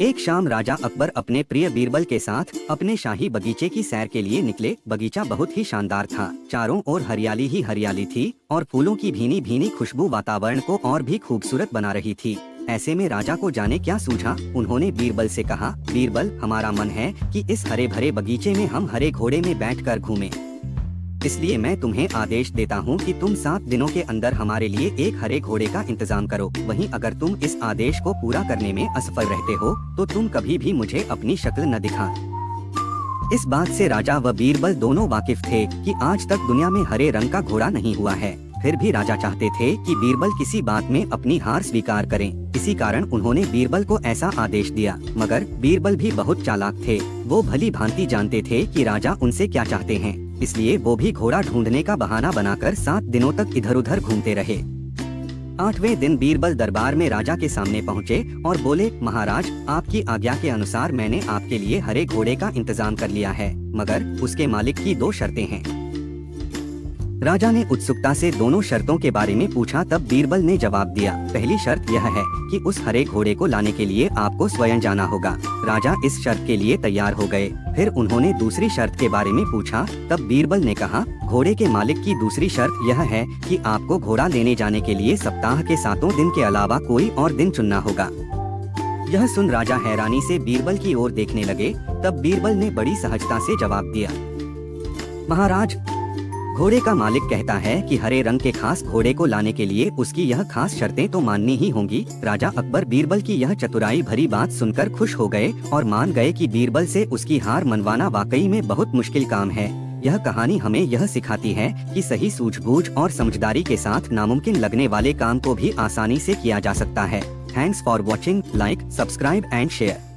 एक शाम राजा अकबर अपने प्रिय बीरबल के साथ अपने शाही बगीचे की सैर के लिए निकले। बगीचा बहुत ही शानदार था। चारों ओर हरियाली ही हरियाली थी और फूलों की भीनी भीनी खुशबू वातावरण को और भी खूबसूरत बना रही थी। ऐसे में राजा को जाने क्या सूझा। उन्होंने बीरबल से कहा, बीरबल, हमारा मन है कि इस हरे भरे बगीचे में हम हरे घोड़े में बैठकर घूमें। इसलिए मैं तुम्हें आदेश देता हूँ कि तुम 7 दिनों के अंदर हमारे लिए एक हरे घोड़े का इंतजाम करो। वहीं अगर तुम इस आदेश को पूरा करने में असफल रहते हो तो तुम कभी भी मुझे अपनी शक्ल न दिखा। इस बात से राजा व बीरबल दोनों वाकिफ थे कि आज तक दुनिया में हरे रंग का घोड़ा नहीं हुआ है। फिर भी राजा चाहते थे कि बीरबल किसी बात में अपनी हार स्वीकार करें। इसी कारण उन्होंने बीरबल को ऐसा आदेश दिया। मगर बीरबल भी बहुत चालाक थे। वो भली भांति जानते थे कि राजा उनसे क्या चाहते हैं। इसलिए वो भी घोड़ा ढूंढने का बहाना बनाकर 7 दिनों तक इधर उधर घूमते रहे। 8वें दिन बीरबल दरबार में राजा के सामने पहुँचे और बोले, महाराज, आपकी आज्ञा के अनुसार मैंने आपके लिए हरे घोड़े का इंतजाम कर लिया है, मगर उसके मालिक की 2 शर्तें हैं। राजा ने उत्सुकता से दोनों शर्तों के बारे में पूछा। तब बीरबल ने जवाब दिया, पहली शर्त यह है कि उस हरे घोड़े को लाने के लिए आपको स्वयं जाना होगा। राजा इस शर्त के लिए तैयार हो गए। फिर उन्होंने दूसरी शर्त के बारे में पूछा। तब बीरबल ने कहा, घोड़े के मालिक की दूसरी शर्त यह है कि आपको घोड़ा लेने जाने के लिए सप्ताह के 7 दिन के अलावा कोई और दिन चुनना होगा। यह सुन राजा हैरानी से बीरबल की ओर देखने लगे। तब बीरबल ने बड़ी सहजता से जवाब दिया, महाराज, घोड़े का मालिक कहता है कि हरे रंग के खास घोड़े को लाने के लिए उसकी यह खास शर्तें तो माननी ही होंगी। राजा अकबर बीरबल की यह चतुराई भरी बात सुनकर खुश हो गए और मान गए कि बीरबल से उसकी हार मनवाना वाकई में बहुत मुश्किल काम है। यह कहानी हमें यह सिखाती है कि सही सूझबूझ और समझदारी के साथ नामुमकिन लगने वाले काम को भी आसानी से किया जा सकता है। Thanks for watching. Like, subscribe and share.